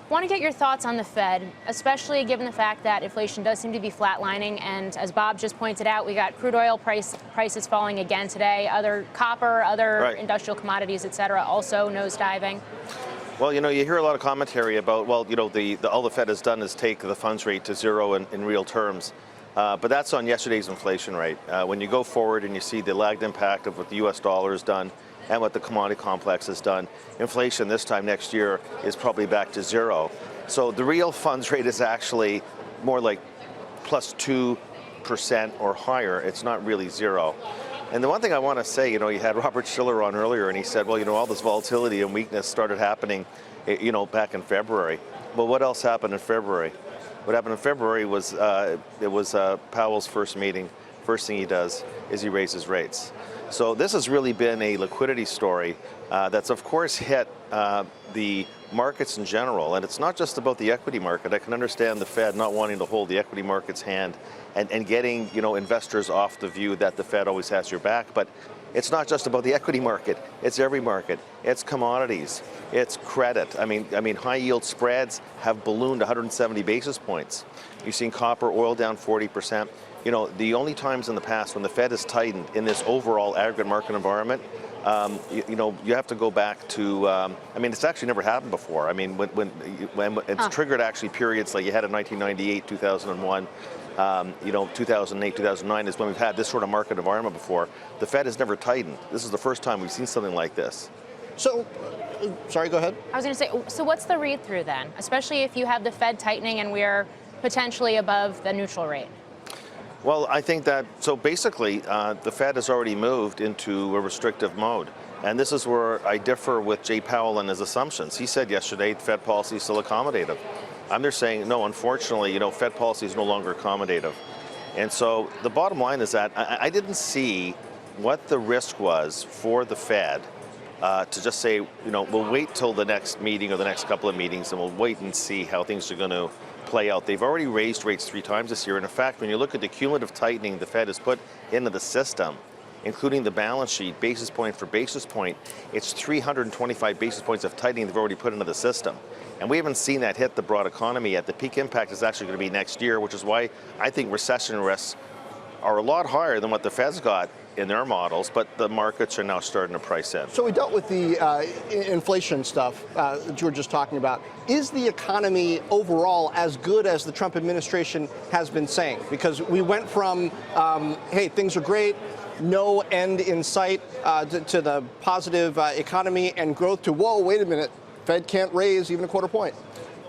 Want to get your thoughts on the Fed, especially given the fact that inflation does seem to be flatlining. And as Bob just pointed out, we got crude oil prices falling again today. Other copper, other industrial commodities, et cetera, also nosediving. Well, you hear a lot of commentary about, well, all the Fed has done is take the funds rate to zero in real terms. But that's on yesterday's inflation rate. When you go forward and you see the lagged impact of what the U.S. dollar has done and what the commodity complex has done, inflation this time next year is probably back to zero. So the real funds rate is actually more like plus 2% or higher. It's not really zero. And the one thing I want to say, you had Robert Schiller on earlier, and he said, well, all this volatility and weakness started happening, back in February. Well, what else happened in February? What happened in February was Powell's first meeting. First thing he does is he raises rates. So this has really been a liquidity story that's, of course, hit the markets in general. And it's not just about the equity market. I can understand the Fed not wanting to hold the equity market's hand and getting investors off the view that the Fed always has your back. But it's not just about the equity market. It's every market. It's commodities. It's credit. I mean, high yield spreads have ballooned 170 basis points. You've seen copper, oil down 40%. The only times in the past when the Fed has tightened in this overall aggregate market environment, you have to go back to, it's actually never happened before. I mean, when it's triggered actually periods like you had in 1998, 2001, 2008, 2009 is when we've had this sort of market environment before. The Fed has never tightened. This is the first time we've seen something like this. So, sorry, go ahead. I was going to say, so what's the read-through then, especially if you have the Fed tightening and we're potentially above the neutral rate? Well, I think that, so basically, the Fed has already moved into a restrictive mode. And this is where I differ with Jay Powell and his assumptions. He said yesterday Fed policy is still accommodative. I'm there saying, no, unfortunately, Fed policy is no longer accommodative. And so the bottom line is that I didn't see what the risk was for the Fed to just say, we'll wait till the next meeting or the next couple of meetings and we'll wait and see how things are going to play out. They've already raised rates 3 times this year. And in fact, when you look at the cumulative tightening the Fed has put into the system, including the balance sheet, basis point for basis point, it's 325 basis points of tightening they've already put into the system. And we haven't seen that hit the broad economy yet. The peak impact is actually going to be next year, which is why I think recession risks are a lot higher than what the Fed's got in their models, but the markets are now starting to price in. So we dealt with the inflation stuff that you were just talking about. Is the economy overall as good as the Trump administration has been saying? Because we went from, hey, things are great, no end in sight, to the positive economy and growth to, whoa, wait a minute, Fed can't raise even a quarter point.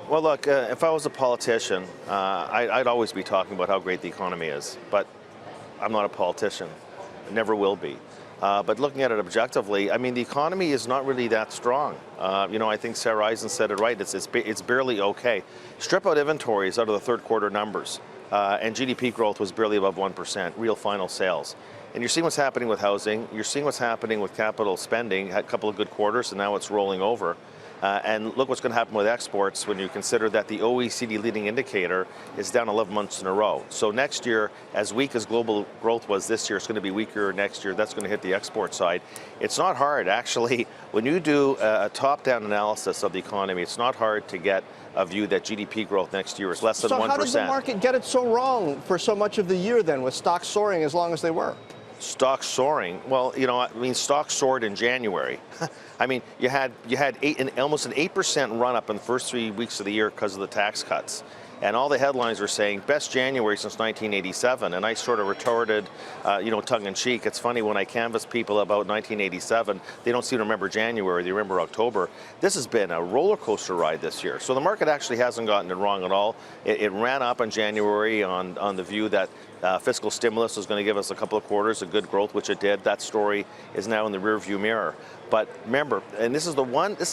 Well, look, if I was a politician, I'd always be talking about how great the economy is, but I'm not a politician. Never will be. But looking at it objectively, the economy is not really that strong. I think Sarah Eisen said it right. It's barely okay. Strip out inventories out of the third quarter numbers, and GDP growth was barely above 1%, real final sales. And you're seeing what's happening with housing. You're seeing what's happening with capital spending. Had a couple of good quarters, and now it's rolling over. And look what's going to happen with exports when you consider that the OECD leading indicator is down 11 months in a row. So next year, as weak as global growth was this year, it's going to be weaker next year. That's going to hit the export side. It's not hard, actually. When you do a top-down analysis of the economy, it's not hard to get a view that GDP growth next year is less than 1%. So how did the market get it so wrong for so much of the year then, with stocks soaring as long as they were? Stocks soaring. Well, stocks soared in January. You had almost an 8% run up in the first 3 weeks of the year because of the tax cuts. And all the headlines were saying, best January since 1987. And I sort of retorted, tongue in cheek. It's funny when I canvass people about 1987, they don't seem to remember January, they remember October. This has been a roller coaster ride this year. So the market actually hasn't gotten it wrong at all. It ran up in January on the view that fiscal stimulus was going to give us a couple of quarters of good growth, which it did. That story is now in the rearview mirror. But remember, and this is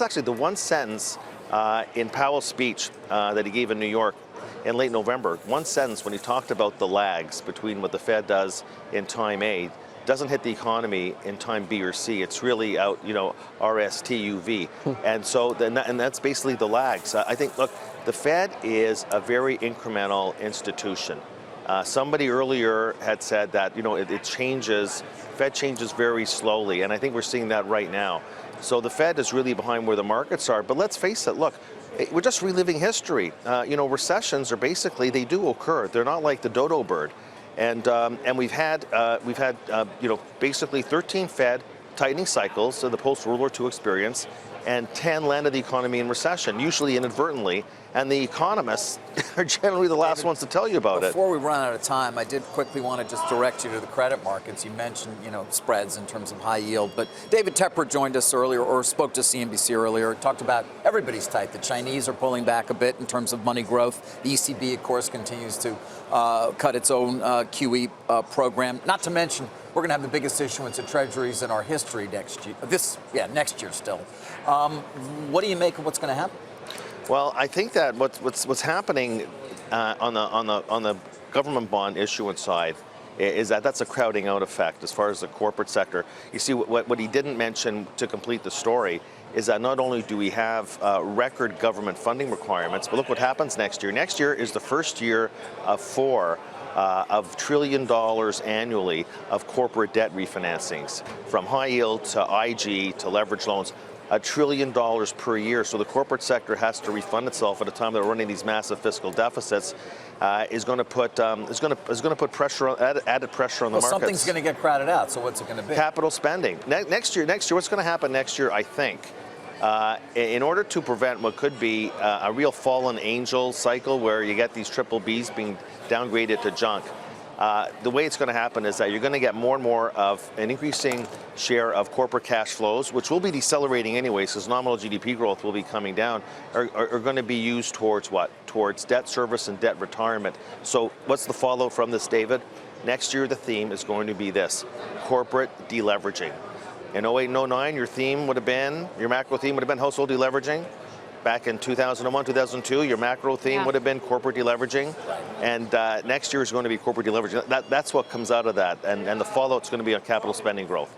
actually the one sentence in Powell's speech that he gave in New York in late November, one sentence when he talked about the lags between what the Fed does in time A doesn't hit the economy in time B or C. It's really out, RSTUV. And so and that's basically the lags. I think, look, the Fed is a very incremental institution. Somebody earlier had said that, Fed changes very slowly, and I think we're seeing that right now. So the Fed is really behind where the markets are, but let's face it, look, We're just reliving history. Recessions are basically, they do occur. They're not like the dodo bird. And we've had basically 13 Fed tightening cycles, so the post-World War II experience, and 10 landed the economy in recession, usually inadvertently, and the economists are generally the last ones to tell you about it. Before we run out of time, I did quickly want to just direct you to the credit markets. You mentioned, spreads in terms of high yield, but David Tepper joined us earlier, or spoke to CNBC earlier, talked about everybody's tight. The Chinese are pulling back a bit in terms of money growth. The ECB, of course, continues to cut its own QE program. Not to mention, we're going to have the biggest issuance of treasuries in our history next year. Next year still. What do you make of what's going to happen? Well, I think that what's happening on the government bond issuance side is that's a crowding out effect as far as the corporate sector. You see, what he didn't mention to complete the story is that not only do we have record government funding requirements, but look what happens next year. Next year is the first year of 4 of $1 trillion annually of corporate debt refinancings, from high yield to IG to leverage loans. $1 trillion per year. So the corporate sector has to refund itself at a time they're running these massive fiscal deficits. Is going to put pressure on, added pressure on the markets. Something's going to get crowded out. So what's it going to be? Capital spending next year. What's going to happen next year? I think, in order to prevent what could be a real fallen angel cycle where you get these triple Bs being downgraded to junk. The way it's going to happen is that you're going to get more and more of an increasing share of corporate cash flows, which will be decelerating anyways, because nominal GDP growth will be coming down, are going to be used towards what? Towards debt service and debt retirement. So what's the follow from this, David? Next year, the theme is going to be this: corporate deleveraging. In 08 and 09, your macro theme would have been household deleveraging. Back in 2001, 2002, your macro theme would have been corporate deleveraging. And next year is going to be corporate deleveraging. That's what comes out of that. And the fallout's going to be on capital spending growth.